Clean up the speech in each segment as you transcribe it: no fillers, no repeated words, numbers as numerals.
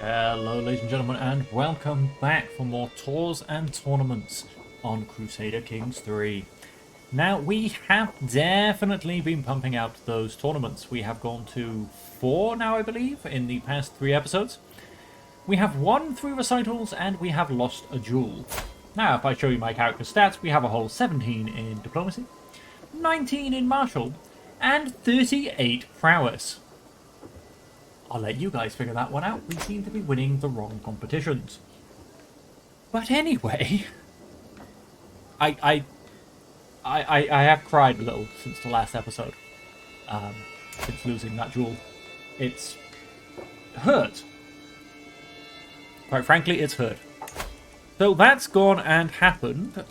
Hello ladies and gentlemen, and welcome back for more tours and tournaments on Crusader Kings 3. Now, we have definitely been pumping out those tournaments. We have gone to 4 now, I believe, in the past 3 episodes. We have won 3 recitals, and we have lost a duel. Now, if I show you my character stats, we have a whole 17 in diplomacy, 19 in martial, and 38 prowess. I'll let you guys figure that one out. We seem to be winning the wrong competitions. But anyway, I have cried a little since the last episode. Since losing that duel. It's hurt. Quite frankly, it's hurt. So that's gone and happened.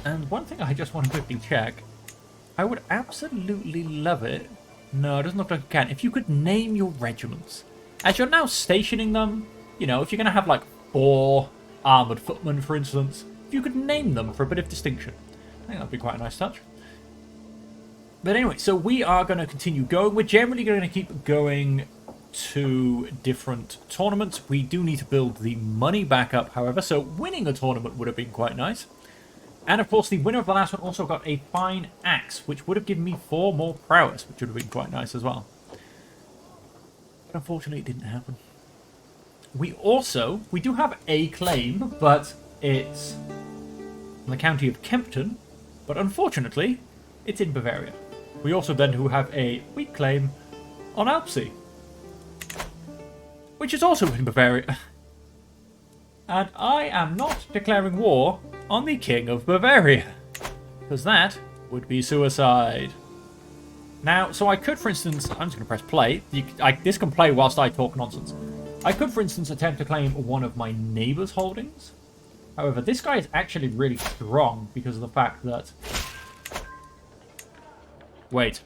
And one thing I just want to quickly check. I would absolutely love it. No, it doesn't look like you can. If you could name your regiments. As you're now stationing them, you know, if you're going to have like 4 armoured footmen, for instance, if you could name them for a bit of distinction. I think that'd be quite a nice touch. But anyway, so we are going to continue going. We're generally going to keep going to different tournaments. We do need to build the money back up, however, so winning a tournament would have been quite nice. And of course, the winner of the last one also got a fine axe, which would have given me 4 more prowess, which would have been quite nice as well. But unfortunately, it didn't happen. We do have a claim, but it's in the county of Kempten, but unfortunately, it's in Bavaria. We also then do have a weak claim on Alpsea, which is also in Bavaria. And I am not declaring war on the King of Bavaria, because that would be suicide. Now, so I could, for instance, I'm just going to press play. This can play whilst I talk nonsense. I could, for instance, attempt to claim one of my neighbour's holdings. However, this guy is actually really strong because of the fact that... Wait.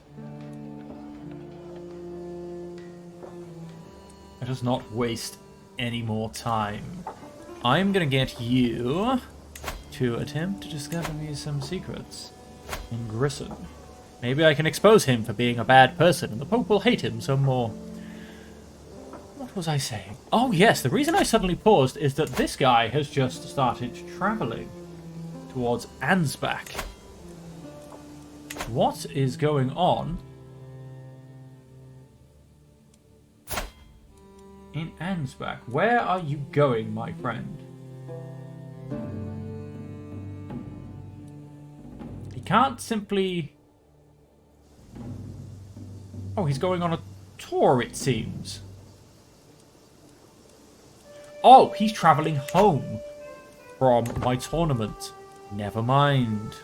Let us not waste any more time. I'm going to get you to attempt to discover me some secrets in Grissom. Maybe I can expose him for being a bad person, and the Pope will hate him some more. What was I saying? Oh yes, the reason I suddenly paused is that this guy has just started travelling towards Ansbach. What is going on in Ansbach? Where are you going, my friend? He can't simply... Oh, he's going on a tour, it seems. Oh, he's travelling home from my tournament. Never mind.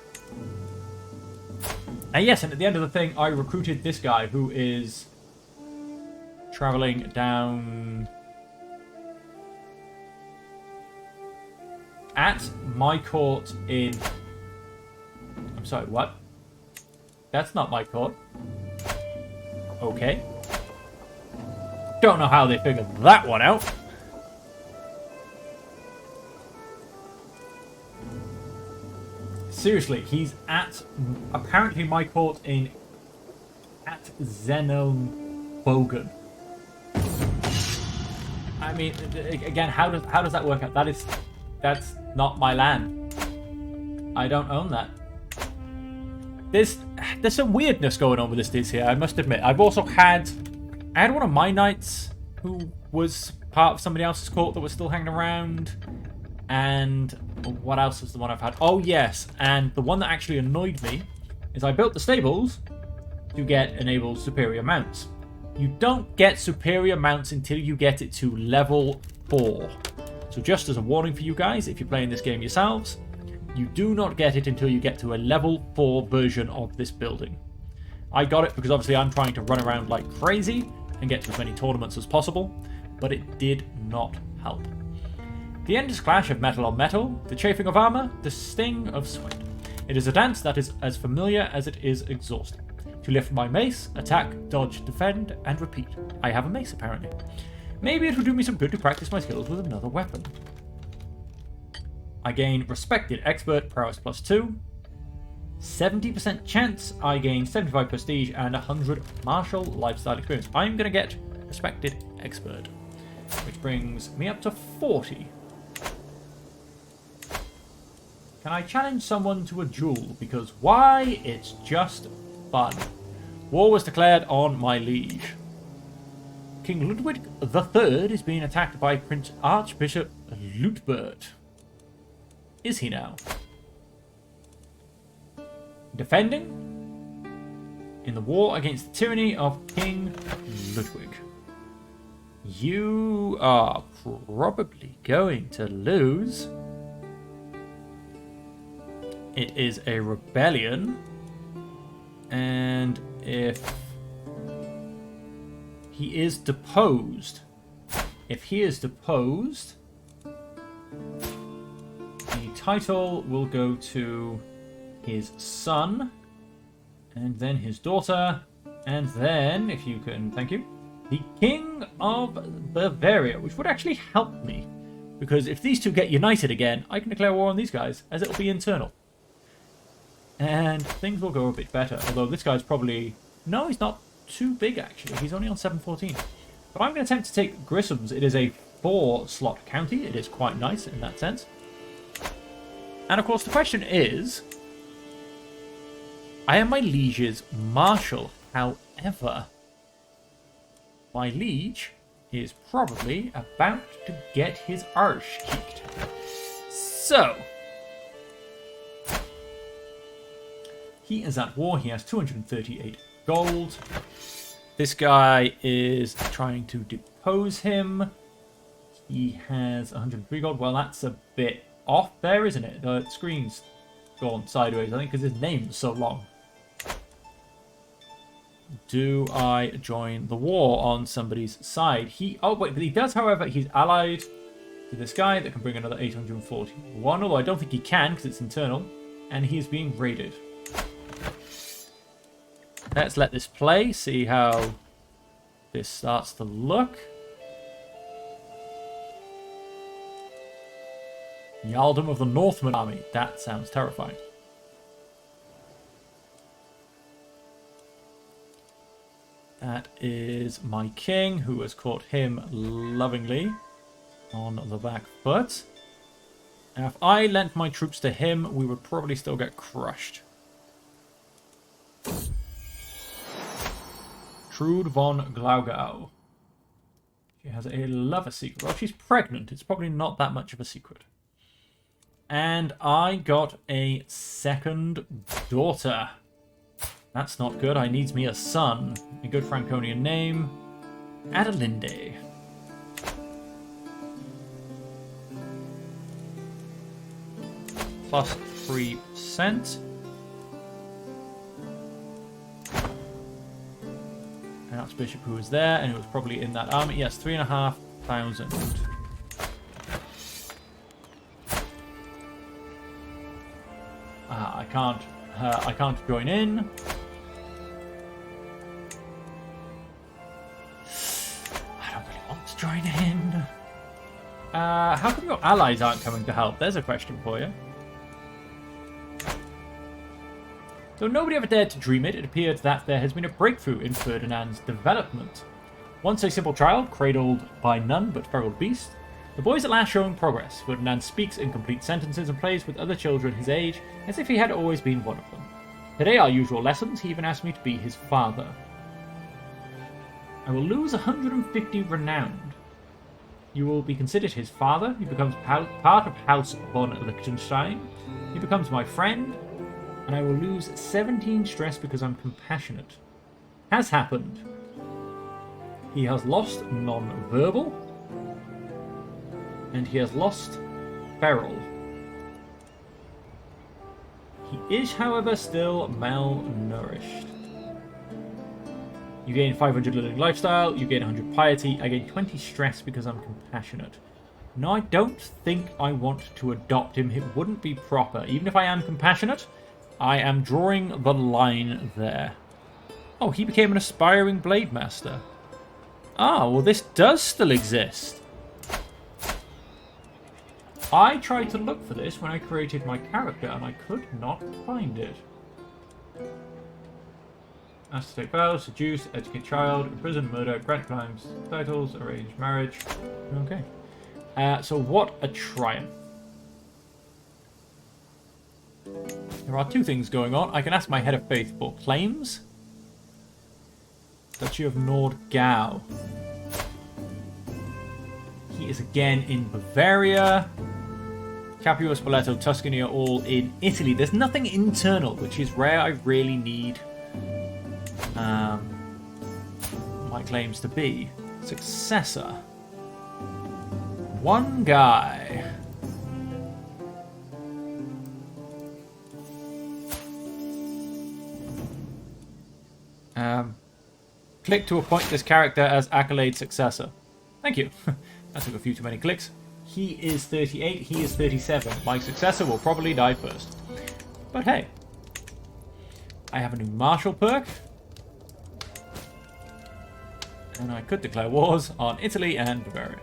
And yes, and at the end of the thing, I recruited this guy who is travelling down at my court in... I'm sorry, what? That's not my court. Okay. Don't know how they figured that one out. Seriously, he's at apparently my court at Zenonbogen. I mean, again, how does that work out? That's not my land. I don't own that. There's some weirdness going on with this here, I must admit. I had one of my knights who was part of somebody else's court that was still hanging around. And what else is the one I've had? Oh yes, and the one that actually annoyed me is I built the stables to enable superior mounts. You don't get superior mounts until you get it to level 4. So just as a warning for you guys, if you're playing this game yourselves, you do not get it until you get to a level 4 version of this building. I got it because obviously I'm trying to run around like crazy and get to as many tournaments as possible, but it did not help. The endless clash of metal on metal, the chafing of armour, the sting of sweat. It is a dance that is as familiar as it is exhausting. To lift my mace, attack, dodge, defend, and repeat. I have a mace apparently. Maybe it would do me some good to practice my skills with another weapon. I gain Respected Expert, Prowess +2. 70% chance I gain 75 Prestige and 100 Martial Lifestyle Experience. I'm going to get Respected Expert. which brings me up to 40. Can I challenge someone to a duel? Because why? It's just fun. War was declared on my liege. King Ludwig III is being attacked by Prince Archbishop Luitbert. Is he now? Defending in the war against the tyranny of King Ludwig. You are probably going to lose. It is a rebellion. And if he is deposed, the title will go to his son, and then his daughter, and then, if you can, thank you, the King of Bavaria, which would actually help me, because if these two get united again, I can declare war on these guys, as it'll be internal. And things will go a bit better, although this guy's probably... No, he's not too big, actually. He's only on 714. But I'm going to attempt to take Grissom's. It is a 4-slot county. It is quite nice in that sense. And, of course, the question is... I am my liege's marshal. However, my liege is probably about to get his arse kicked. So... he is at war. He has 238 gold. This guy is trying to depose him. He has 103 gold. Well, that's a bit off there, isn't it? The screen's gone sideways, I think, because his name's so long. Do I join the war on somebody's side? Oh, wait, but he does, however, he's allied to this guy that can bring another 841, although I don't think he can because it's internal. And he is being raided. Let's let this play, see how this starts to look. Jarldom of the Northman Army. That sounds terrifying. That is my king, who has caught him lovingly on the back foot. Now, if I lent my troops to him, we would probably still get crushed. Trude von Glaugau. She has a lover secret. Well, she's pregnant. It's probably not that much of a secret. And I got a second daughter. That's not good. I needs me a son. A good Franconian name. Adelinde. Plus 3%. Archbishop who was there and who was probably in that army. Yes, 3,500. I can't join in. I don't really want to join in. How come your allies aren't coming to help? There's a question for you. Though nobody ever dared to dream it, it appeared that there has been a breakthrough in Ferdinand's development. Once a simple child, cradled by none but feral beast, the boy is at last showing progress. Ferdinand speaks in complete sentences and plays with other children his age as if he had always been one of them. Today, our usual lessons, he even asked me to be his father. I will lose 150 renowned. You will be considered his father. He becomes part of House von Liechtenstein. He becomes my friend. And I will lose 17 stress because I'm compassionate. Has happened. He has lost non-verbal. And he has lost feral. He is, however, still malnourished. You gain 500 living lifestyle, you gain 100 piety, I gain 20 stress because I'm compassionate. No, I don't think I want to adopt him. It wouldn't be proper. Even if I am compassionate, I am drawing the line there. Oh, he became an aspiring blade master. Ah, well, this does still exist. I tried to look for this when I created my character, and I could not find it. Asked to take vows, seduce, educate child, imprison, murder, grant crimes, titles, arrange marriage. Okay. So what a triumph. There are two things going on. I can ask my head of faith for claims. Duchy of Nordgau. He is again in Bavaria. Capua, Spoleto, Tuscany are all in Italy. There's nothing internal, which is rare. I really need my claims to be. Successor. One guy. Click to appoint this character as accolade successor. Thank you. That took a few too many clicks. He is 38, he is 37. My successor will probably die first. But hey. I have a new martial perk. And I could declare wars on Italy and Bavaria.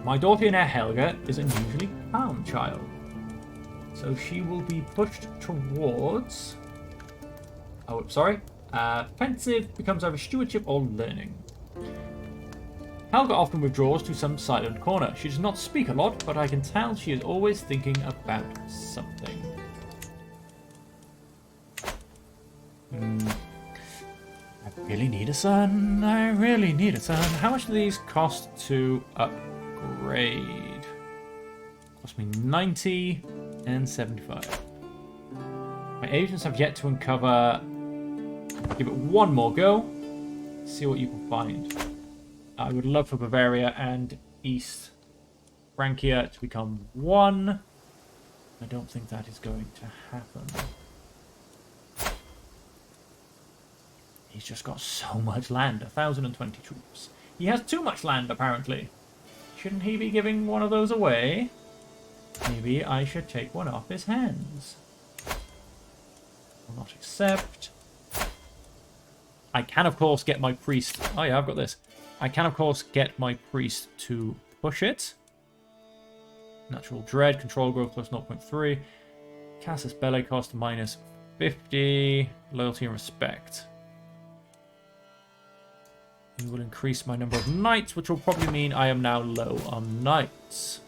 My daughter Helga is an unusually calm child. So she will be pushed towards... Oh, sorry. Offensive becomes either stewardship or learning. Helga often withdraws to some silent corner. She does not speak a lot, but I can tell she is always thinking about something. I really need a son. I really need a son. How much do these cost to upgrade? Cost me 90 and 75. My agents have yet to uncover... Give it one more go. See what you can find. I would love for Bavaria and East Francia to become one. I don't think that is going to happen. He's just got so much land. 1,020 troops. He has too much land, apparently. Shouldn't he be giving one of those away? Maybe I should take one off his hands. Will not accept. I can, of course, get my priest... Oh, yeah, I've got this. I can, of course, get my priest to push it. Natural Dread, Control Growth plus 0.3. Casus Belli cost minus 50. Loyalty and Respect. It will increase my number of knights, which will probably mean I am now low on knights.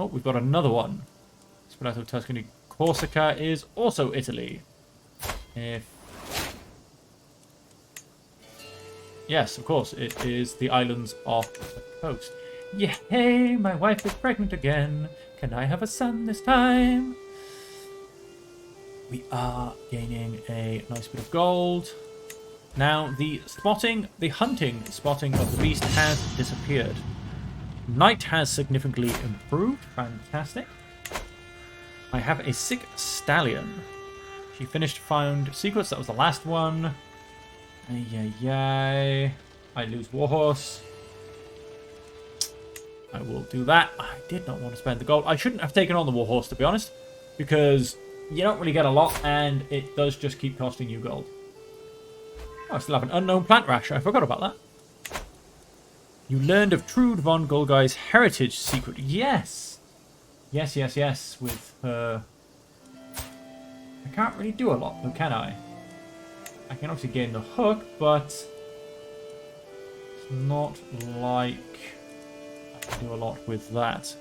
Oh, we've got another one. Spoleto, Tuscany, Corsica is also Italy. If... Yes, of course, it is the islands off the coast. Yay, my wife is pregnant again. Can I have a son this time? We are gaining a nice bit of gold. Now, the hunting spotting of the beast has disappeared. Night has significantly improved. Fantastic. I have a sick stallion. She finished found secrets. That was the last one. Ay. I lose Warhorse. I will do that. I did not want to spend the gold. I shouldn't have taken on the Warhorse, to be honest, because you don't really get a lot, and it does just keep costing you gold. Oh, I still have an unknown plant rash. I forgot about that. You learned of Trude von Golgai's heritage secret. Yes. Yes. With her... I can't really do a lot, though, can I? I can obviously gain the hook, but... It's not like I can do a lot with that.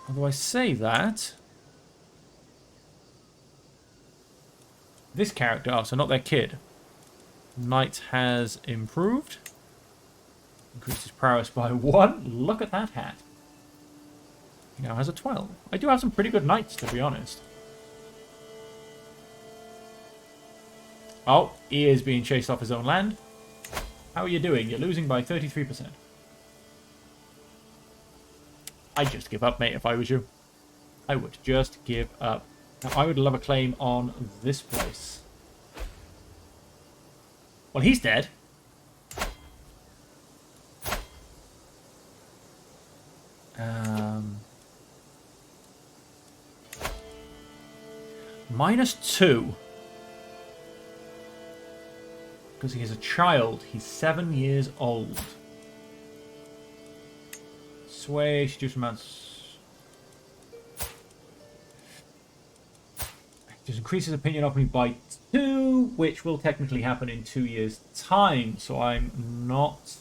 Although I say that... This character, oh, so not their kid. Knight has improved. Increases prowess by 1. Look at that hat. He now has a 12. I do have some pretty good knights, to be honest. Oh, he is being chased off his own land. How are you doing? You're losing by 33%. I'd just give up, mate, if I was you. I would just give up. Now, I would love a claim on this place. Well, he's dead. -2. Because he is a child. He's 7 years old. Sway, seduce romance. Just increase his opinion of me by 2, which will technically happen in 2 years' time. So I'm not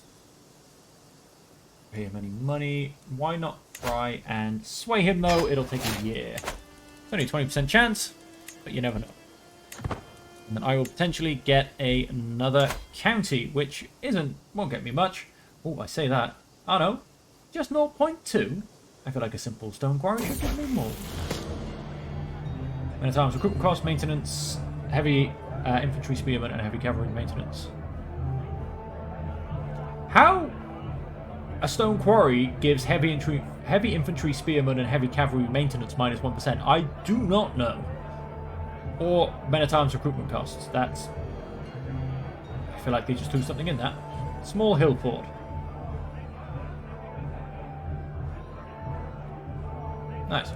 pay him any money. Why not try and sway him, though? It'll take a year. It's only a 20% chance, but you never know. And then I will potentially get another county, which won't get me much. Oh, I say that. Oh no, just 0.2. I feel like a simple stone quarry should give me more. Men at arms, recruitment cost, maintenance, heavy infantry spearmen, and heavy cavalry maintenance. How a stone quarry gives heavy infantry spearmen and heavy cavalry maintenance -1%, I do not know. Or men at arms recruitment costs. I feel like they just threw something in that. Small hill fort. Nice.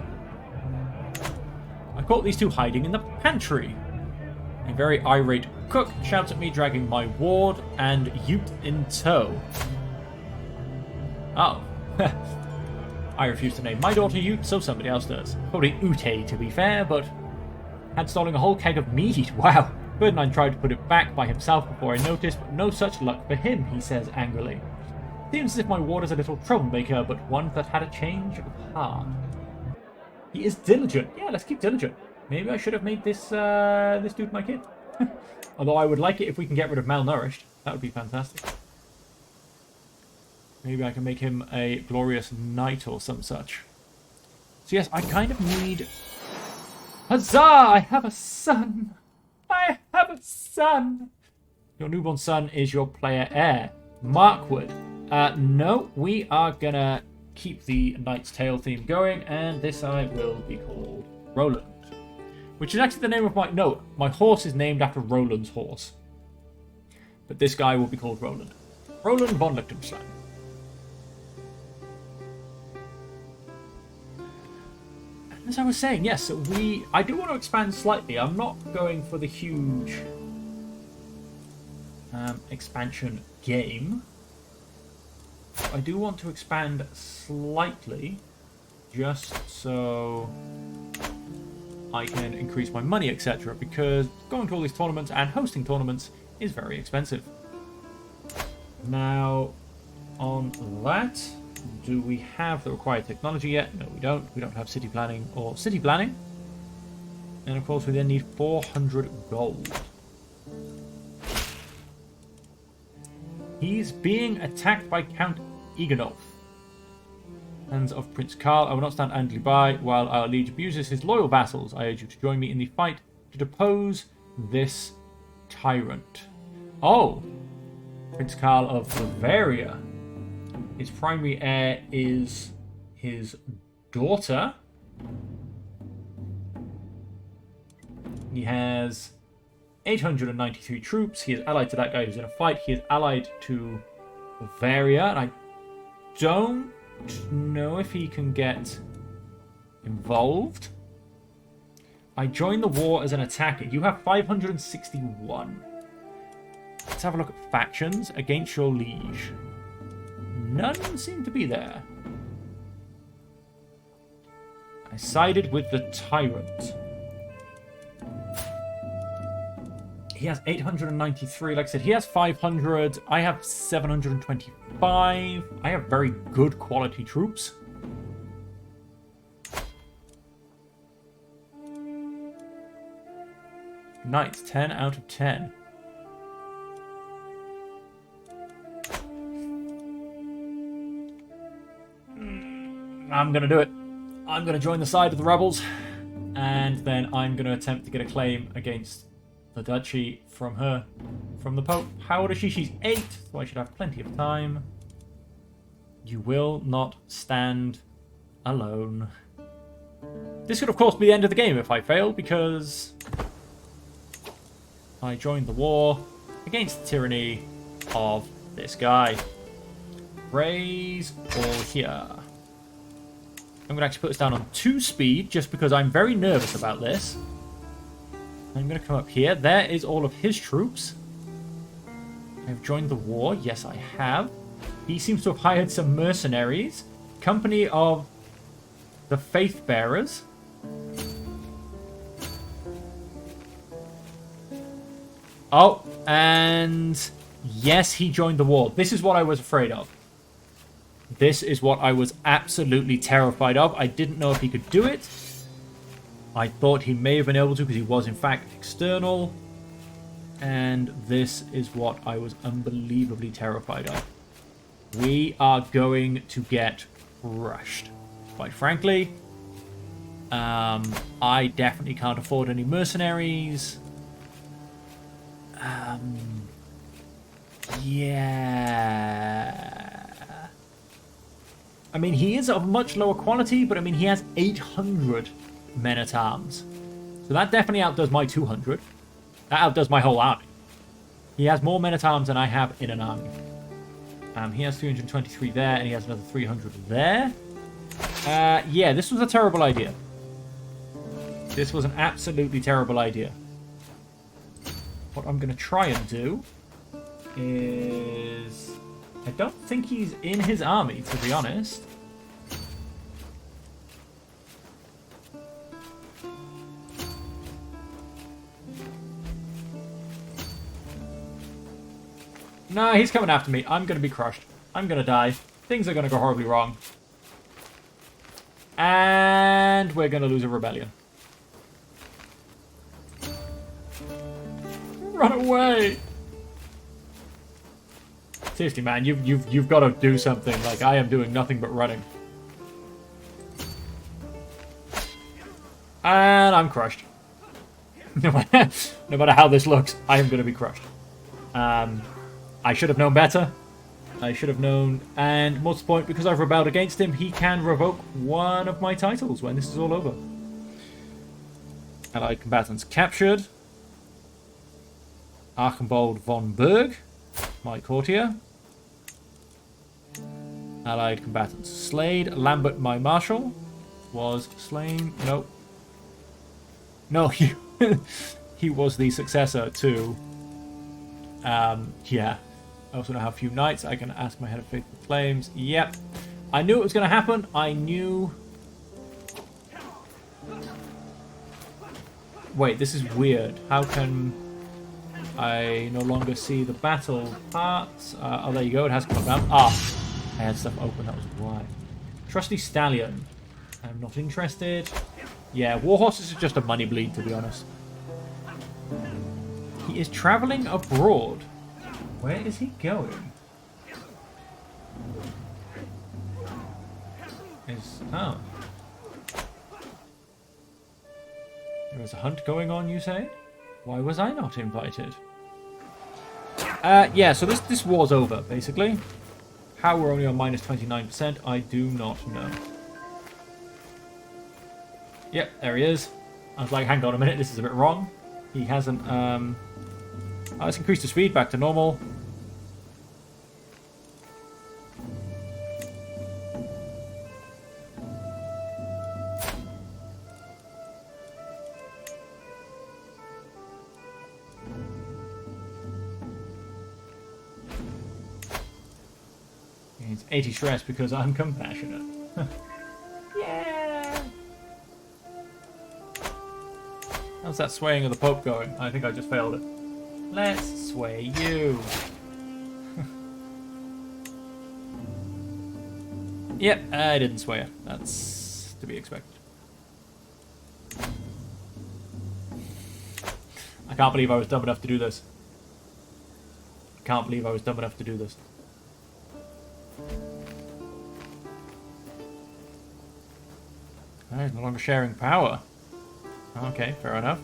I caught these two hiding in the pantry. A very irate cook shouts at me, dragging my ward and Ute in tow. Oh. I refuse to name my daughter Ute, so somebody else does. Probably Ute, to be fair, but had stolen a whole keg of meat. Wow. Ferdinand tried to put it back by himself before I noticed, but no such luck for him, he says angrily. Seems as if my ward is a little troublemaker, but one that had a change of heart. He is diligent. Yeah, let's keep diligent. Maybe I should have made this this dude my kid. Although I would like it if we can get rid of malnourished. That would be fantastic. Maybe I can make him a glorious knight or some such. So yes, I kind of need... Huzzah! I have a son! I have a son! Your newborn son is your player heir. Markwood. No, we are gonna keep the Knight's Tale theme going, and this I will be called Roland. Which is actually the name of my... No, my horse is named after Roland's horse. But this guy will be called Roland. Roland von Liechtenstein. And as I was saying, yes, I do want to expand slightly. I'm not going for the huge expansion game. I do want to expand slightly, just so I can increase my money, etc. Because going to all these tournaments and hosting tournaments is very expensive. Now, on that, do we have the required technology yet? No, we don't. We don't have city planning or city planning. And of course, we then need 400 gold. He's being attacked by Count Iganov. Hands of Prince Karl. I will not stand idly by while our liege abuses his loyal vassals. I urge you to join me in the fight to depose this tyrant. Oh! Prince Karl of Bavaria. His primary heir is his daughter. He has 893 troops. He is allied to that guy who's in a fight. He is allied to Bavaria. And I don't know if he can get involved. I joined the war as an attacker. You have 561. Let's have a look at factions against your liege. None seem to be there. I sided with the tyrant. He has 893. Like I said, he has 500. I have 725. I have very good quality troops. Nice. 10 out of 10. I'm going to do it. I'm going to join the side of the rebels. And then I'm going to attempt to get a claim against the duchy from her. From the Pope. How old is she? She's 8. So I should have plenty of time. You will not stand alone. This could, of course, be the end of the game if I fail, because I joined the war against the tyranny of this guy. Raise all here. I'm going to actually put this down on 2 speed, just because I'm very nervous about this. I'm going to come up here. There is all of his troops. I've joined the war. Yes, I have. He seems to have hired some mercenaries. Company of the Faith Bearers. Oh, and yes, he joined the war. This is what I was afraid of. This is what I was absolutely terrified of. I didn't know if he could do it. I thought he may have been able to because he was, in fact, external. And this is what I was unbelievably terrified of. We are going to get crushed. Quite frankly, I definitely can't afford any mercenaries. Yeah. I mean, he is of much lower quality, but I mean, he has 800 men-at-arms. So that definitely outdoes my 200. That outdoes my whole army. He has more men-at-arms than I have in an army. He has 323 there, and he has another 300 there. Yeah, this was a terrible idea. This was an absolutely terrible idea. What I'm going to try and do is... I don't think he's in his army, to be honest. No, he's coming after me. I'm going to be crushed. I'm going to die. Things are going to go horribly wrong. And we're going to lose a rebellion. Run away! Seriously, man, you've got to do something. Like, I am doing nothing but running. And I'm crushed. No matter how this looks, I am going to be crushed. I should have known better. I should have known. And more to the point, because I've rebelled against him, he can revoke one of my titles when this is all over. Allied combatants captured. Archambault von Berg, my courtier. Allied combatants slayed. Lambert, my marshal, was slain. No. No, he was the successor to... yeah. I also now have a few knights. I can ask my head of faithful flames. Yep. I knew it was going to happen. I knew... Wait, this is weird. How can I no longer see the battle parts? Oh, there you go. It has come down. Ah, I had stuff open. That was why. Trusty Stallion. I'm not interested. Yeah, Warhorses is just a money bleed, to be honest. He is traveling abroad. Where is he going? Oh. There is a hunt going on, you say? Why was I not invited? Yeah, so this war's over, basically. How we're only on minus 29%, I do not know. Yep, there he is. I was like, hang on a minute, this is a bit wrong. He hasn't, let's increase the speed back to normal. It's 80 stress because I'm compassionate. Yeah! How's that swaying of the Pope going? I think I just failed it. Let's sway you. Yep, I didn't sway it. That's to be expected. I can't believe I was dumb enough to do this. I can't believe I was dumb enough to do this. Alright, no longer sharing power. Okay, fair enough.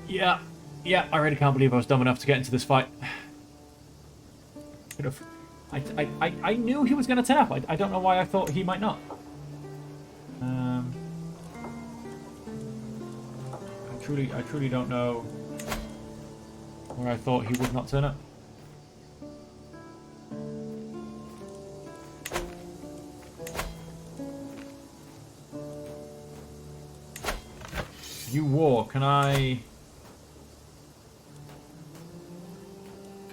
Yeah, I really can't believe I was dumb enough to get into this fight. Could have. I knew he was going to turn up. I don't know why I thought he might not. I truly don't know where I thought he would not turn up. You war, can I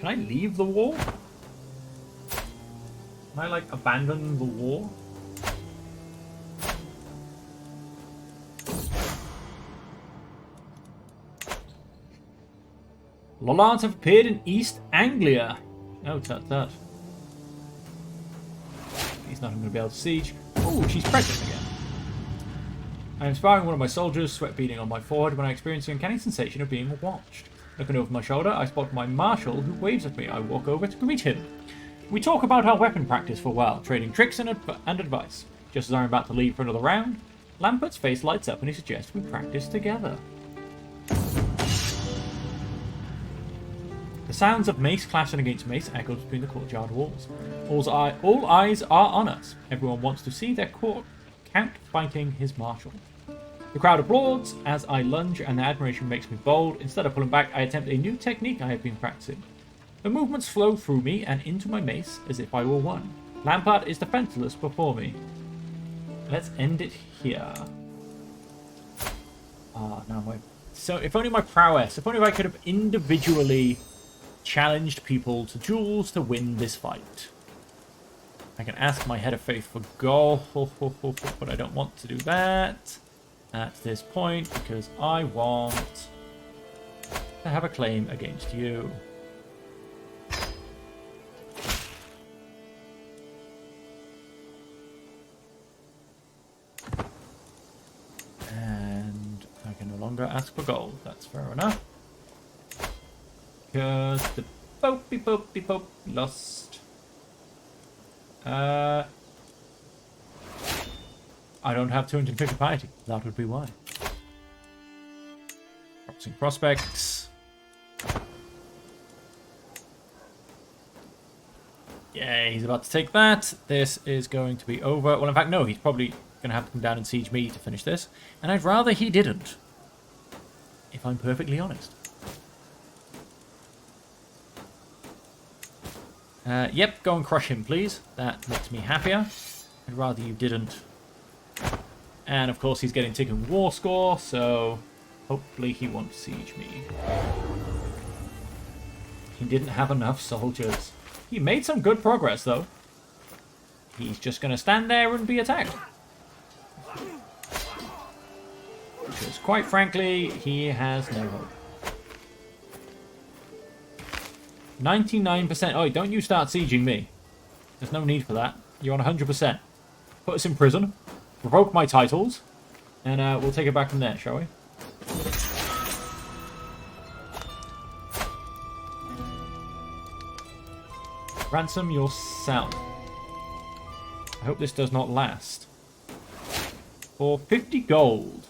leave the war? Can I, like, abandon the war? Lollards have appeared in East Anglia. Oh, tut. He's not going to be able to siege. Oh, she's pregnant again. I am inspiring one of my soldiers, sweat beading on my forehead when I experience the uncanny sensation of being watched. Looking over my shoulder, I spot my marshal who waves at me. I walk over to greet him. We talk about our weapon practice for a while, trading tricks and advice. Just as I'm about to leave for another round, Lambert's face lights up and he suggests we practice together. The sounds of mace clashing against mace echoes between the courtyard walls. All eyes are on us. Everyone wants to see their count fighting his marshal. The crowd applauds as I lunge and the admiration makes me bold. Instead of pulling back, I attempt a new technique I have been practicing. The movements flow through me and into my mace as if I were one. Lampard is defenseless before me. Let's end it here. So if only my prowess, if only I could have individually challenged people to duels to win this fight. I can ask my head of faith for gold, but I don't want to do that at this point because I want to have a claim against you. And I can no longer ask for gold. That's fair enough. Because the Pope lost. I don't have 250 piety. That would be why. Crossing prospects. Yeah, he's about to take that. This is going to be over. Well, in fact, no. He's probably going to have to come down and siege me to finish this. And I'd rather he didn't. If I'm perfectly honest. Yep, go and crush him, please. That makes me happier. I'd rather you didn't. And, of course, he's getting taken war score, so hopefully he won't siege me. He didn't have enough soldiers. He made some good progress, though. He's just going to stand there and be attacked. Because, quite frankly, he has no hope. 99%. Oh, don't you start sieging me. There's no need for that. You're on 100%. Put us in prison. Revoke my titles. And we'll take it back from there, shall we? Ransom yourself. I hope this does not last. For 50 gold.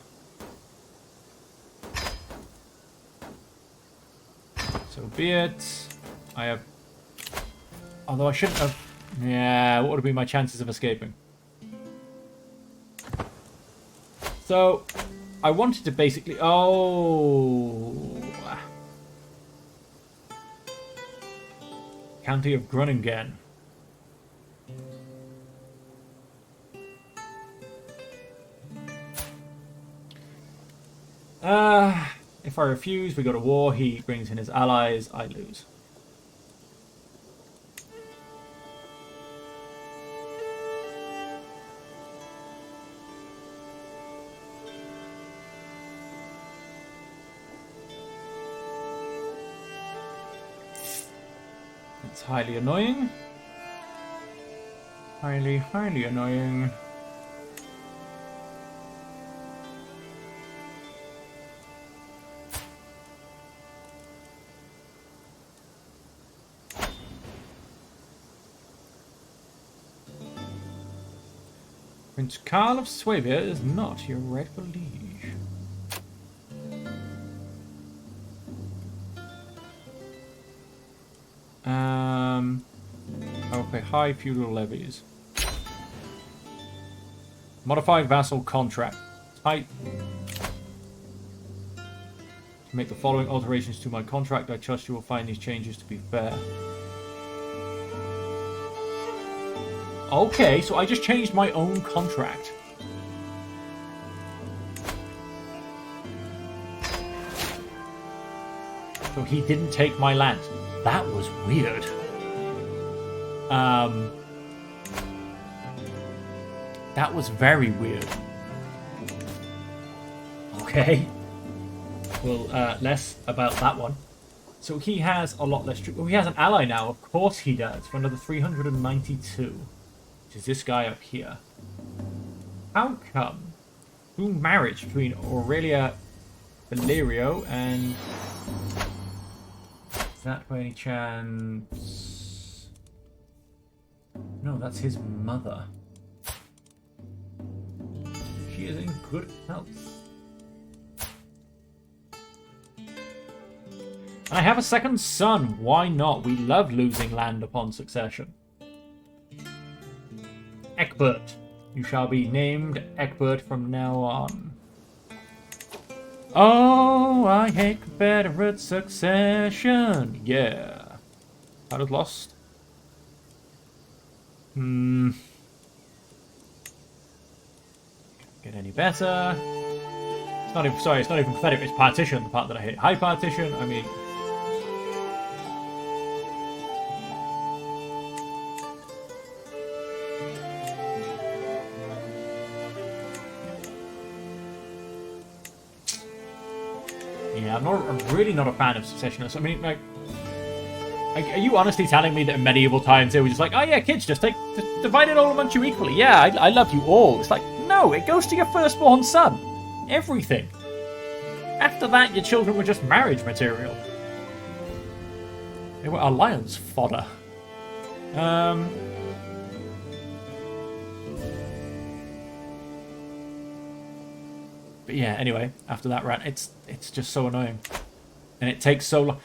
So be it. I have... Although I shouldn't have... Yeah, what would be my chances of escaping? So, I wanted to basically... Oh... County of Groningen. If I refuse, we go to war. He brings in his allies. I lose. It's highly annoying. Highly annoying. Prince Karl of Swabia is not your rightful liege. I will pay high feudal levies. Modified vassal contract. Type. To make the following alterations to my contract, I trust you will find these changes to be fair. Okay, so I just changed my own contract. So he didn't take my land. That was weird. That was very weird. Okay. Well, less about that one. So he has a lot less troops. Well, he has an ally now. Of course he does. For another 392. Which is this guy up here. How come? Through marriage between Aurelia Valerio and... Is that by any chance... No, that's his mother. She is in good health. And I have a second son. Why not? We love losing land upon succession. Egbert. You shall be named Egbert from now on. Oh, I hate Confederate succession. Yeah. How did lost? Get any better? It's not even, sorry, it's not even Confederate, it's partition, the part that I hate. High partition, I mean... Yeah, I'm really not a fan of secessionists. I mean, like... Are you honestly telling me that in medieval times they were just like, oh yeah, kids, just divide it all amongst you equally. Yeah, I love you all. It's like, no, it goes to your firstborn son. Everything. After that, your children were just marriage material. They were alliance fodder. But yeah, anyway, after that rant, it's just so annoying. And it takes so long.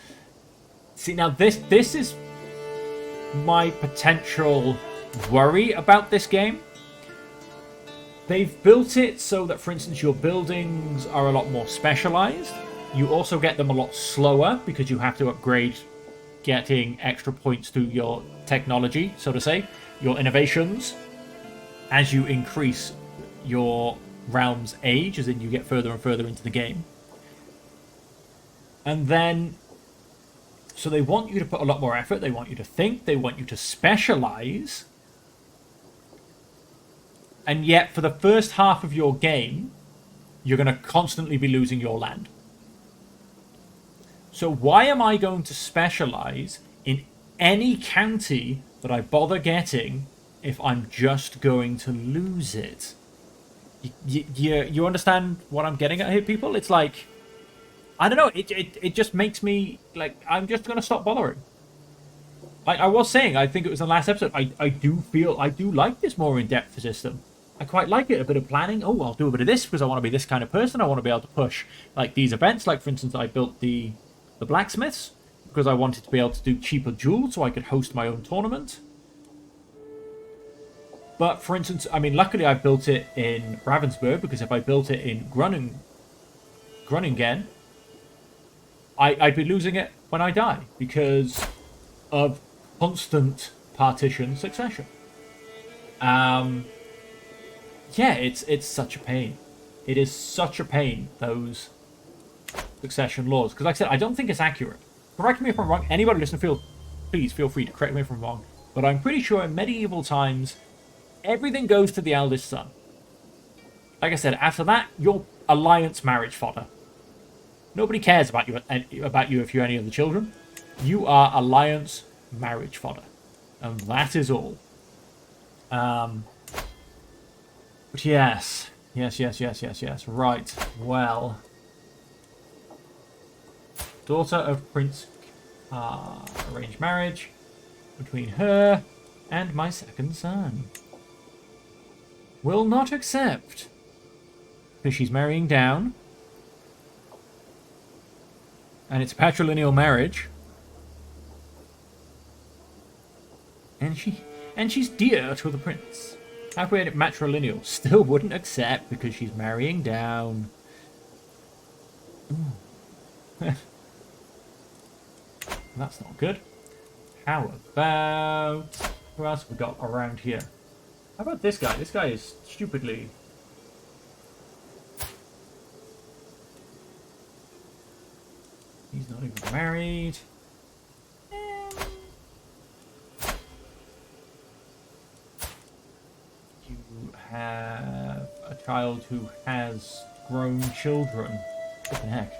See, now this is my potential worry about this game. They've built it so that, for instance, your buildings are a lot more specialized. You also get them a lot slower because you have to upgrade, getting extra points to your technology, so to say, your innovations, as you increase your realm's age, as in you get further and further into the game. And then... So they want you to put a lot more effort, they want you to think, they want you to specialize. And yet, for the first half of your game, you're going to constantly be losing your land. So why am I going to specialize in any county that I bother getting if I'm just going to lose it? You understand what I'm getting at here, people? It's like... I don't know, it just makes me, like, I'm just going to stop bothering. Like I was saying, I think it was the last episode, I do like this more in-depth system. I quite like it, a bit of planning. Oh, I'll do a bit of this because I want to be this kind of person. I want to be able to push, like, these events. Like, for instance, I built the blacksmiths because I wanted to be able to do cheaper jewels so I could host my own tournament. But, for instance, I mean, luckily I built it in Ravensburg because if I built it in Groningen, I'd be losing it when I die because of constant partition succession. Yeah, it's such a pain. It is such a pain, those succession laws. Because like I said, I don't think it's accurate. Correct me if I'm wrong. Anybody listening, please feel free to correct me if I'm wrong. But I'm pretty sure in medieval times, everything goes to the eldest son. Like I said, after that, you're alliance marriage fodder. Nobody cares about you if you're any of the children. You are alliance marriage fodder. And that is all. But yes. Yes. Right. Well. Daughter of Prince arranged marriage between her and my second son. Will not accept. Because she's marrying down. And it's a patrilineal marriage. And she's dear to the prince. Halfway at matrilineal. Still wouldn't accept because she's marrying down. That's not good. How about... Who else have we got around here? How about this guy? This guy is stupidly... He's not even married. You have a child who has grown children. What the heck?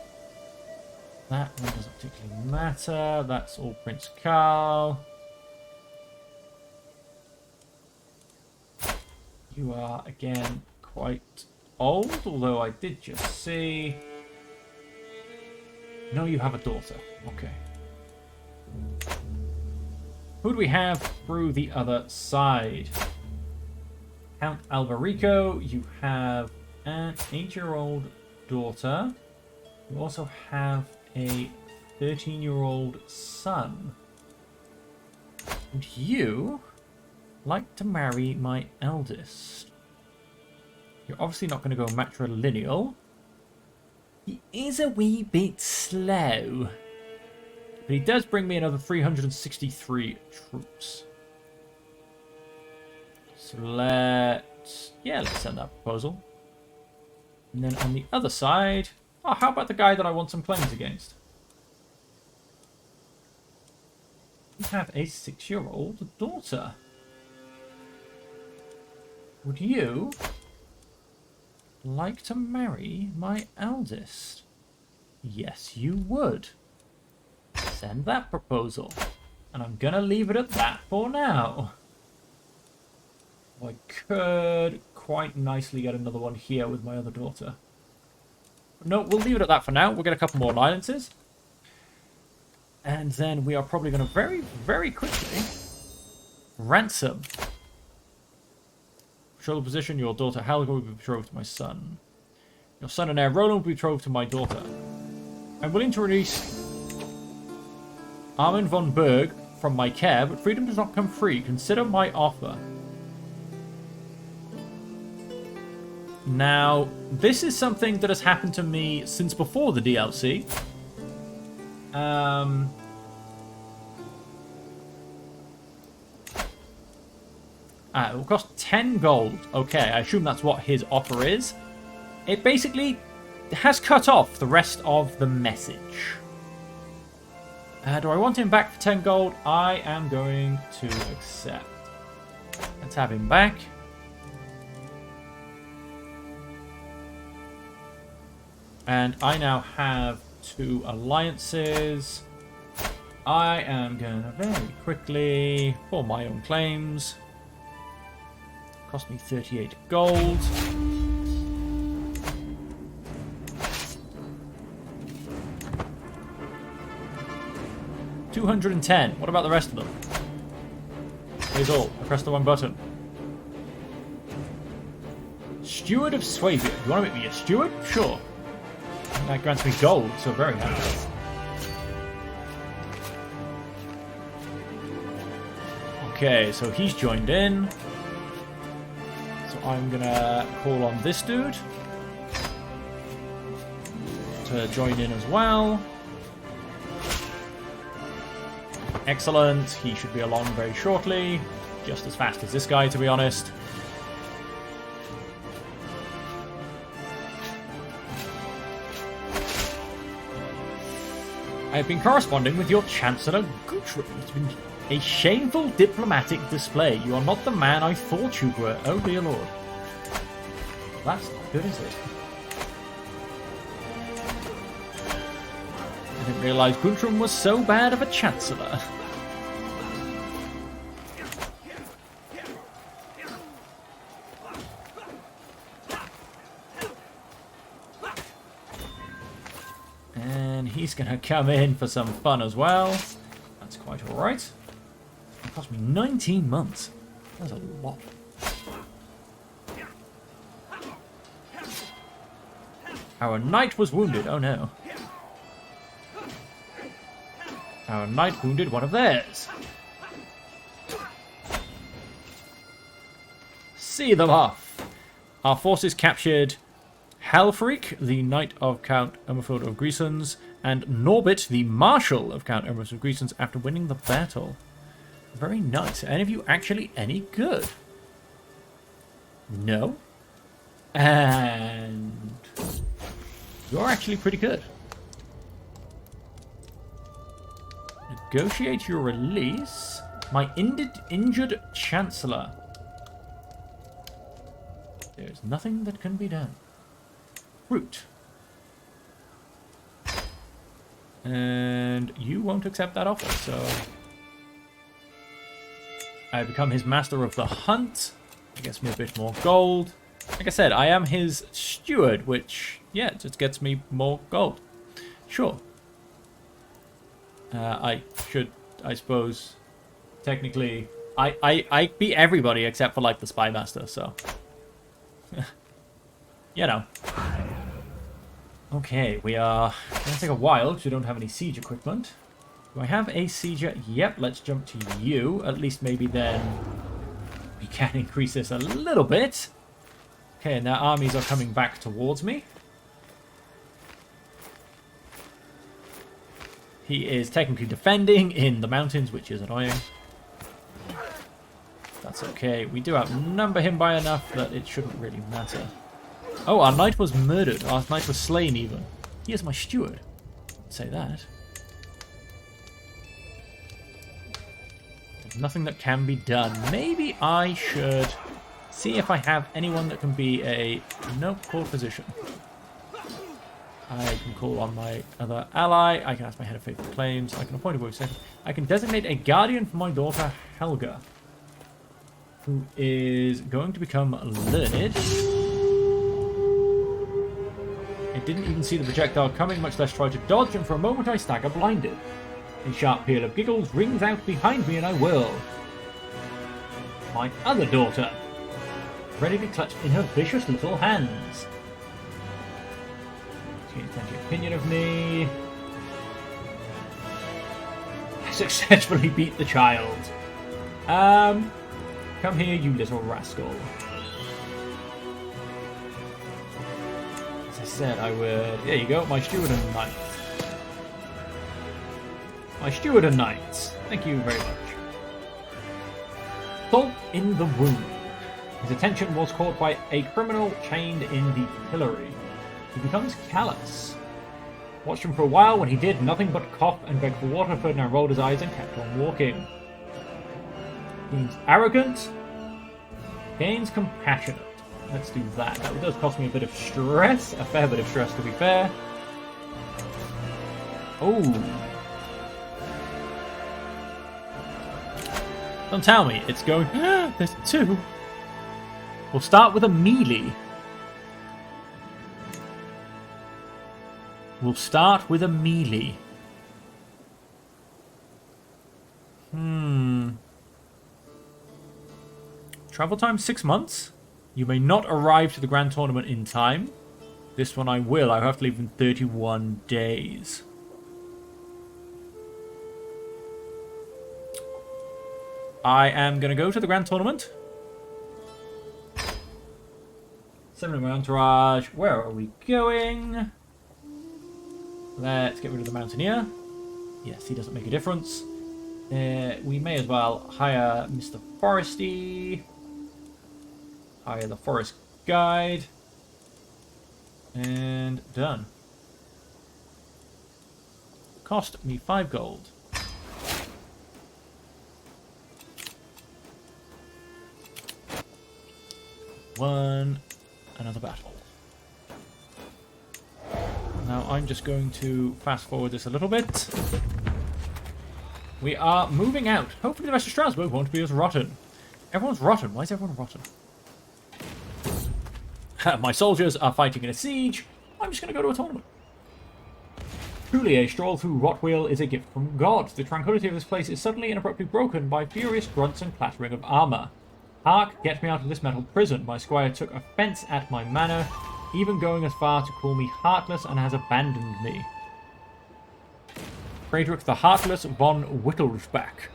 That one doesn't particularly matter. That's all Prince Carl. You are, again, quite old, although I did just see... No, you have a daughter. Okay. Who do we have through the other side? Count Alberico, you have an 8-year-old daughter. You also have a 13-year-old son. Would you like to marry my eldest? You're obviously not going to go matrilineal. He is a wee bit slow. But he does bring me another 363 troops. So let's send that proposal. And then on the other side, oh, how about the guy that I want some claims against? You have a 6-year-old daughter. Would you like to marry my eldest? Yes, you would. Send that proposal. And I'm going to leave it at that for now. I could quite nicely get another one here with my other daughter. No, we'll leave it at that for now. We'll get a couple more alliances. And then we are probably going to very, very quickly ransom. Show the position. Your daughter Helga will be betrothed to my son. Your son and heir Roland will be betrothed to my daughter. I'm willing to release Armin von Berg from my care, but freedom does not come free. Consider my offer. Now, this is something that has happened to me since before the DLC. It will cost 10 gold. Okay, I assume that's what his offer is. It basically has cut off the rest of the message. Do I want him back for 10 gold? I am going to accept. Let's have him back. And I now have 2 alliances. I am going to very quickly, for my own claims, cost me 38 gold. $210. What about the rest of them? Here's all. I pressed the wrong button. Steward of Swabia. You want to make me a steward? Sure. That grants me gold, so very happy. Okay, so he's joined in. So I'm gonna call on this dude to join in as well. Excellent. He should be along very shortly. Just as fast as this guy, to be honest. I have been corresponding with your Chancellor Guthrum. It's been a shameful diplomatic display. You are not the man I thought you were. Oh dear lord. That's not good, is it? I didn't realise Guthrum was so bad of a Chancellor. And he's going to come in for some fun as well. That's quite alright. It cost me 19 months. That's a lot. Our knight was wounded. Oh no. Our knight wounded one of theirs. See them off. Our forces captured Halfrik, the knight of Count Ermaford of Grisons, and Norbert, the marshal of Count Ermaford of Grisons, after winning the battle. Very nice. Are any of you actually any good? No. And you're actually pretty good. Negotiate your release. My injured Chancellor. There's nothing that can be done. Root. And you won't accept that offer, so... I become his master of the hunt. It gets me a bit more gold. Like I said, I am his steward, which, yeah, just gets me more gold. Sure. I should, I suppose, technically... I beat everybody except for, like, the spy master, so... you know. Okay, we are going to take a while because we don't have any siege equipment. Do I have a sieger? Yep, let's jump to you. At least maybe then we can increase this a little bit. Okay, and their armies are coming back towards me. He is technically defending in the mountains, which is annoying. That's okay. We do outnumber him by enough that it shouldn't really matter. Oh, our knight was murdered. Our knight was slain even. He is my steward. Say that. There's nothing that can be done. Maybe I should see if I have anyone that can be a... Nope, poor position. I can call on my other ally. I can ask my head of faithful claims. I can appoint a voice secretary. I can designate a guardian for my daughter, Helga, who is going to become learned. I didn't even see the projectile coming, much less try to dodge, and for a moment I stagger blinded. A sharp peal of giggles rings out behind me and I whirl. My other daughter, ready to clutch in her vicious little hands. She has plenty of opinion of me. I successfully beat the child. Come here, you little rascal. As I said, I would... There you go, my steward and knight. My steward and knight. Thank you very much. Salt in the wound. His attention was caught by a criminal chained in the pillory. He becomes callous. Watched him for a while. When he did nothing but cough and beg for water, Ferdinand rolled his eyes and kept on walking. Gains arrogant. Gains compassionate. Let's do that. That does cost me a bit of stress. A fair bit of stress, to be fair. Oh. Don't tell me. It's going... There's two. We'll start with a melee. We'll start with a melee. Travel time 6 months. You may not arrive to the grand tournament in time. This one I will. I have to leave in 31 days. I am going to go to the grand tournament. 7 in my entourage. Where are we going? Let's get rid of the mountaineer. Yes, he doesn't make a difference. We may as well hire Mr. Foresty. Hire the forest guide. And done. Cost me 5 gold. Won another battle. Now I'm just going to fast forward this a little bit. We are moving out. Hopefully the rest of Strasbourg won't be as rotten. Everyone's rotten. Why is everyone rotten? My soldiers are fighting in a siege. I'm just going to go to a tournament. Truly, a stroll through Rotwheel is a gift from God. The tranquility of this place is suddenly and abruptly broken by furious grunts and clattering of armour. Hark, get me out of this metal prison. My squire took offence at my manner, even going as far to call me heartless, and has abandoned me. Frederick the Heartless von Wittelsbach.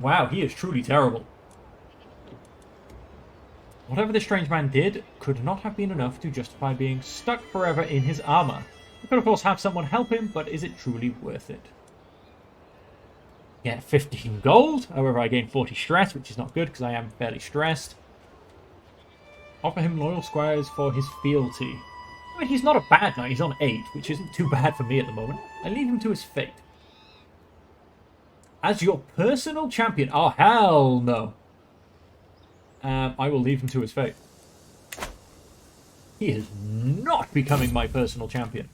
Wow, he is truly terrible. Whatever this strange man did could not have been enough to justify being stuck forever in his armour. I could of course have someone help him, but is it truly worth it? Get 15 gold. However, I gain 40 stress, which is not good because I am fairly stressed. Offer him loyal squires for his fealty. I mean, he's not a bad knight. He's on 8, which isn't too bad for me at the moment. I leave him to his fate. As your personal champion. Oh, hell no. I will leave him to his fate. He is not becoming my personal champion.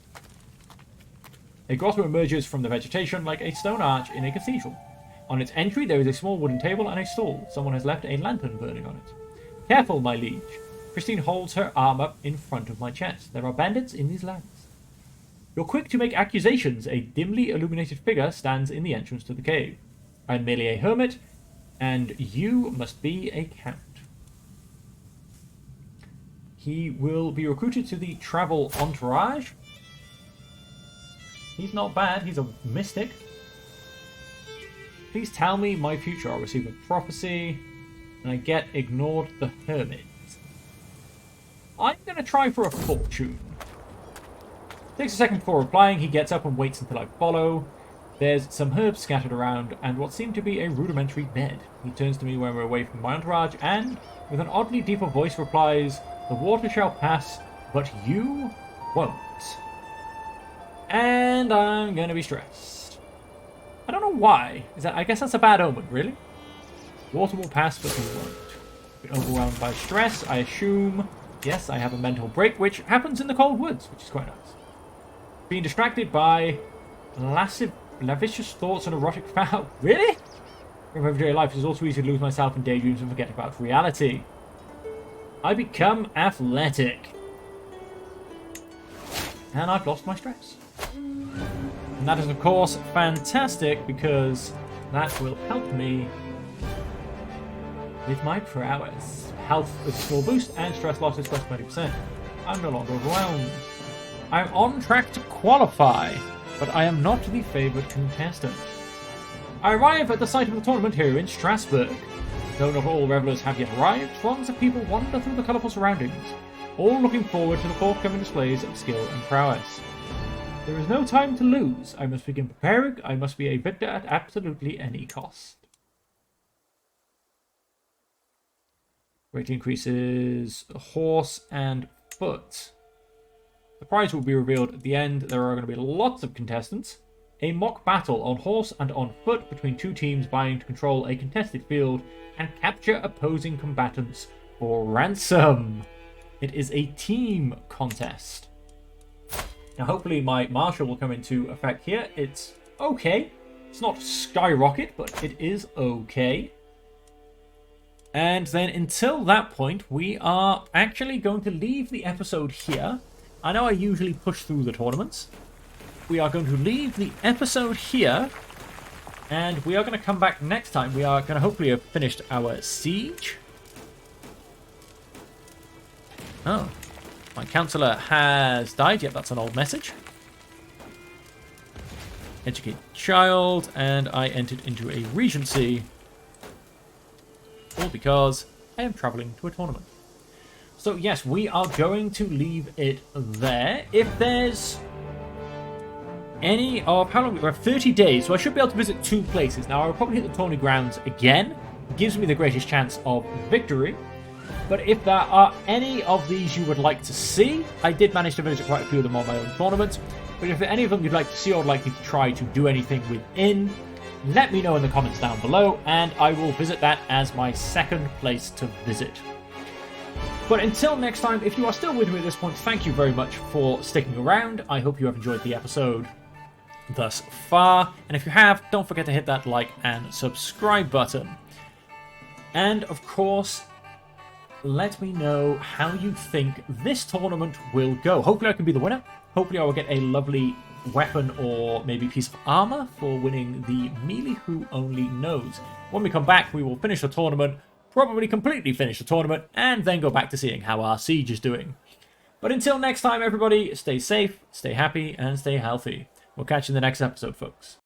A grotto emerges from the vegetation like a stone arch in a cathedral. On its entry, there is a small wooden table and a stall. Someone has left a lantern burning on it. Careful, my liege. Christine holds her arm up in front of my chest. There are bandits in these lands. You're quick to make accusations. A dimly illuminated figure stands in the entrance to the cave. I'm merely a hermit, and you must be a count. He will be recruited to the travel entourage. He's not bad. He's a mystic. Please tell me my future. I'll receive a prophecy, and I get ignored the hermit. I'm going to try for a fortune. Takes a second before replying. He gets up and waits until I follow. There's some herbs scattered around and what seemed to be a rudimentary bed. He turns to me when we're away from my entourage and, with an oddly deeper voice, replies, "The water shall pass, but you won't." And I'm going to be stressed. I don't know why. I guess that's a bad omen, really? Water will pass, but you won't. Been overwhelmed by stress, I assume. Yes, I have a mental break, which happens in the cold woods, which is quite nice. Being distracted by lascivious thoughts and erotic foul. Really? From everyday life, it's also easy to lose myself in daydreams and forget about reality. I become athletic. And I've lost my stress. And that is, of course, fantastic because that will help me with my prowess. Health with a small boost and stress loss is plus 20%. I'm no longer overwhelmed. I'm on track to qualify, but I am not the favoured contestant. I arrive at the site of the tournament here in Strasbourg. Though not all revellers have yet arrived, throngs of people wander through the colourful surroundings, all looking forward to the forthcoming displays of skill and prowess. There is no time to lose. I must begin preparing. I must be a victor at absolutely any cost. Rate increases horse and foot. The prize will be revealed at the end. There are going to be lots of contestants. A mock battle on horse and on foot between two teams vying to control a contested field and capture opposing combatants for ransom. It is a team contest. Now hopefully my martial will come into effect here. It's okay. It's not skyrocket, but it is okay. And then until that point, we are actually going to leave the episode here. I know I usually push through the tournaments. We are going to leave the episode here. And we are going to come back next time. We are going to hopefully have finished our siege. Oh. My counsellor has died. Yep, that's an old message. Educate child. And I entered into a regency. All because I am travelling to a tournament. So yes, we are going to leave it there. If there's any of... How long? We have 30 days, so I should be able to visit 2 places. Now, I will probably hit the tourney grounds again. It gives me the greatest chance of victory. But if there are any of these you would like to see, I did manage to visit quite a few of them on my own tournaments. But if there are any of them you'd like to see or would like me to try to do anything within, let me know in the comments down below, and I will visit that as my second place to visit. But until next time, if you are still with me at this point, thank you very much for sticking around. I hope you have enjoyed the episode thus far. And if you have, don't forget to hit that like and subscribe button. And of course, let me know how you think this tournament will go. Hopefully I can be the winner. Hopefully I will get a lovely weapon or maybe piece of armor for winning the melee, who only knows. When we come back, we will finish the tournament, probably completely finish the tournament, and then go back to seeing how our siege is doing. But until next time, everybody, stay safe, stay happy, and stay healthy. We'll catch you in the next episode, folks.